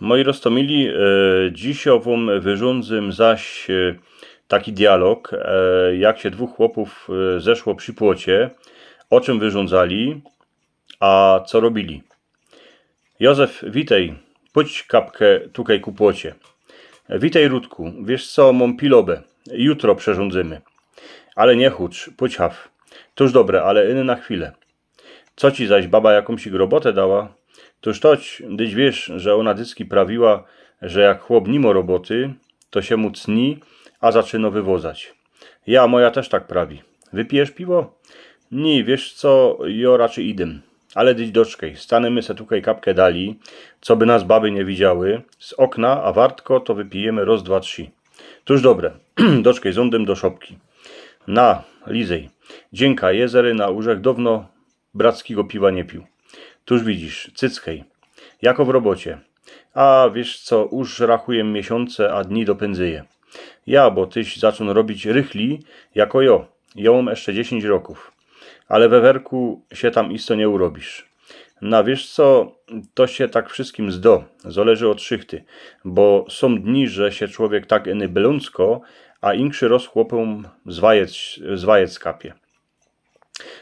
Moi roztomili, dziś ową wyrządzym zaś taki dialog, jak się dwóch chłopów zeszło przy płocie, o czym wyrządzali, a co robili. Józef, witaj, pójdź kapkę tukaj ku płocie. Witaj, Rutku, wiesz co, mam pilobę, jutro przerządzymy. Ale nie chucz, pójdź haw. Tuż dobre, ale iny na chwilę. Co ci zaś baba jakąś robotę dała? Toż toć, gdyś wiesz, że ona dycki prawiła, że jak chłop nimo roboty, to się mu cni, a zaczyno wywozać. Ja, moja też tak prawi. Wypijesz piwo? Nie, wiesz co, jo raczej idym. Ale dyś doczkej, stanemy se tukaj kapkę dali, co by nas baby nie widziały, z okna, a wartko to wypijemy roz, dwa, trzy. Tuż dobre, doczkej, zondem do szopki. Na, lizej, dzięka, jezery na urzech dawno brackiego piwa nie pił. Tuż widzisz, cyckej, jako w robocie. A wiesz co, już rachuję miesiące, a dni dopędzyję. Ja, bo tyś zaczął robić rychli, jako jo. Ja mam jeszcze 10 roków. Ale we werku się tam isto nie urobisz. Na wiesz co, to się tak wszystkim zależy od szychty, bo są dni, że się człowiek tak eny bylącko, a inkszy roz chłopom zwajec kapie.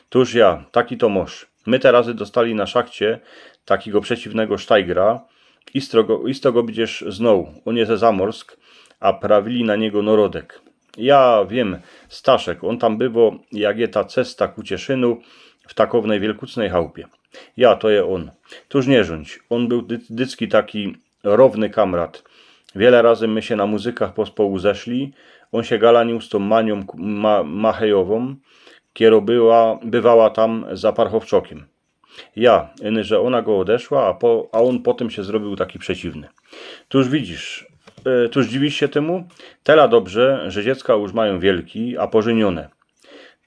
Tuż ja, taki to moż. My te razy dostali na szachcie takiego przeciwnego sztajgra i z tego będziesz znowu, on jest ze Zamorsk, a prawili na niego norodek. Ja wiem, Staszek, on tam było, jak je ta cesta ku Cieszynu w takownej wielkucnej chałupie. Ja, to je on. Tuż nie rządź, on był dycki taki równy kamrat. Wiele razy my się na muzykach pospołu zeszli, on się galanił z tą Manią Machejową, kiero bywała tam za Parchowczokiem. Ja, że ona go odeszła, a on potem się zrobił taki przeciwny. Tuż widzisz, tuż dziwisz się temu? Tela dobrze, że dziecka już mają wielki, a pożenione.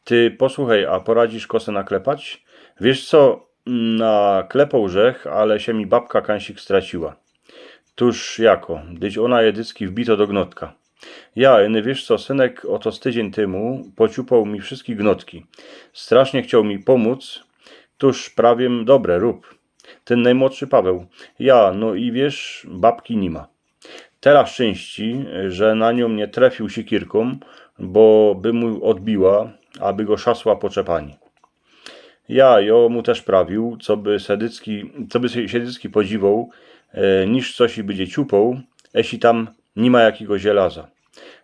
Ty posłuchaj, a poradzisz kosę naklepać? Wiesz co, naklepał rzech, ale się mi babka kansik straciła. Tuż jako, gdyś ona jedycki wbito do gnotka. Ja, wiesz co, synek oto z tydzień temu pociupał mi wszystkie gnotki. Strasznie chciał mi pomóc. Tuż prawiem, dobre, rób. Ten najmłodszy Paweł. Ja, no i wiesz, babki nie ma. Teraz szczęści, że na nią nie trafił sikierką, bo by mu odbiła, aby go szasła poczepani. Ja, mu też prawił, co by Siedycki podziwał, niż coś i będzie ciupał, jeśli tam nie ma jakiego żelaza.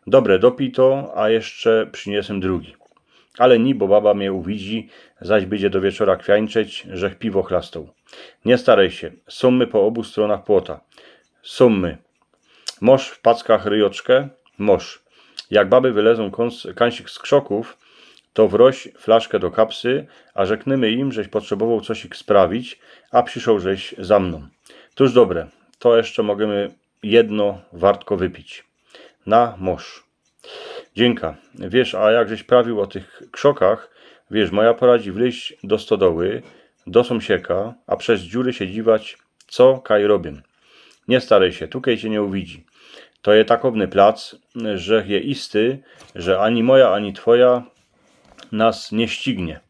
Dobre, dopij to, a jeszcze przyniesem drugi. Ale ni, bo baba mnie uwidzi, zaś będzie do wieczora kwiańczeć, żech piwo chlastał. Nie staraj się, są my po obu stronach płota. Są my. Moż w packach ryjoczkę? Moż. Jak baby wylezą kansik z krzoków, to wroś flaszkę do kapsy, a rzeknymy im, żeś potrzebował coś ich sprawić, a przyszł żeś za mną. Tuż dobre, to jeszcze możemy jedno wartko wypić. Na moż. Dzięka. Wiesz, a jak żeś prawił o tych krzokach, wiesz, moja poradzi wleźć do stodoły, do sąsieka, a przez dziury się dziwać, co kaj robię. Nie staraj się, tukaj cię nie uwidzi. To je takowny plac, że je isty, że ani moja, ani twoja nas nie ścignie.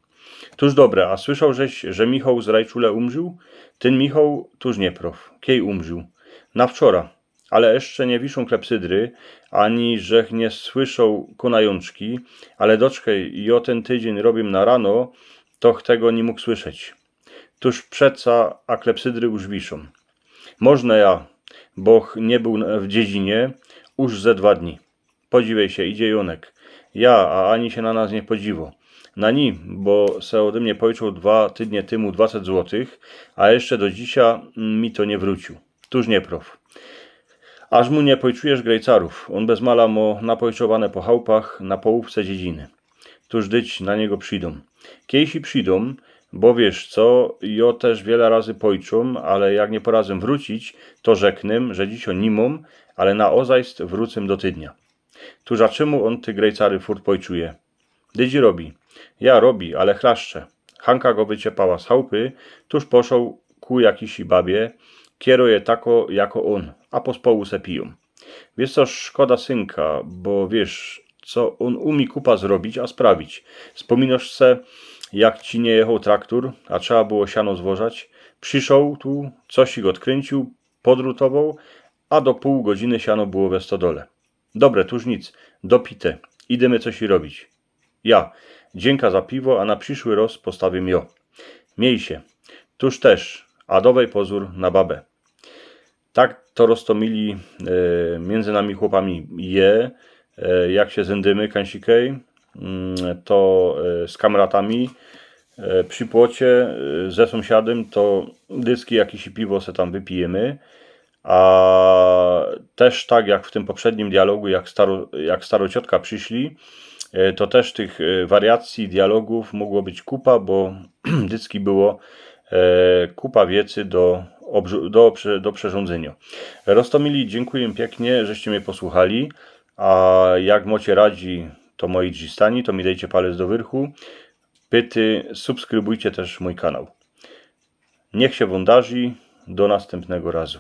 Tuż dobre, a słyszał żeś, że Michał z Rajczule umrzył? Ten Michał tuż nie prof. Kiej umrzył? Na wczora. Ale jeszcze nie wiszą klepsydry, ani żech nie słyszał konajączki, ale doczkaj, i o ten tydzień robię na rano, toch tego nie mógł słyszeć. Tuż przeca, a klepsydry już wiszą. Można ja, boch nie był w dziedzinie, już ze 2 dni. Podziwiaj się, idzie Jonek. Ja, a ani się na nas nie podziwo. Na ni, bo se ode mnie pożyczył 2 tydnie temu 200 złotych, a jeszcze do dzisiaj mi to nie wrócił. Tuż nie prof. Aż mu nie pojczujesz grejcarów. On bez mala mo napojczowane po chałupach na połówce dziedziny. Tuż dyć na niego przyjdą. Kiejsi przyjdą, bo wiesz co, jo też wiele razy pojczą, ale jak nie porazem wrócić, to rzeknym, że dziś o nimom, ale na ozajst wrócę do tydnia. Tuż a czemu on ty grejcary furt pojczuje? Dydzi robi. Ja robi, ale chlaszcze. Hanka go wyciepała z chałupy, tuż poszł ku jakiejś babie, kieruje tako jako on, a pospołu se piją. Wiesz co, szkoda synka, bo wiesz, co on umie kupa zrobić, a sprawić. Wspominasz se, jak ci nie jechał traktor, a trzeba było siano zwożać. Przyszł tu, coś ich odkręcił, podrutował, a do pół godziny siano było we stodole. Dobre, tuż nic, dopite, idziemy coś i robić. Ja, dzięka za piwo, a na przyszły roz postawię jo. Miej się, tuż też, a dowej pozór na babę. Tak to roztomili między nami chłopami jak się zędymy kańsikej, to z kamratami przy płocie ze sąsiadem, to dyski jakieś i piwo se tam wypijemy, a też tak jak w tym poprzednim dialogu, jak starociotka przyszli, to też tych wariacji dialogów mogło być kupa, bo dyski było kupa wiecy do przyrządzenia. Roztomili, dziękuję pięknie, żeście mnie posłuchali, a jak mocie radzi to moi dżistani, to mi dajcie palec do wyrchu, pyty, subskrybujcie też mój kanał. Niech się wądarzy, do następnego razu.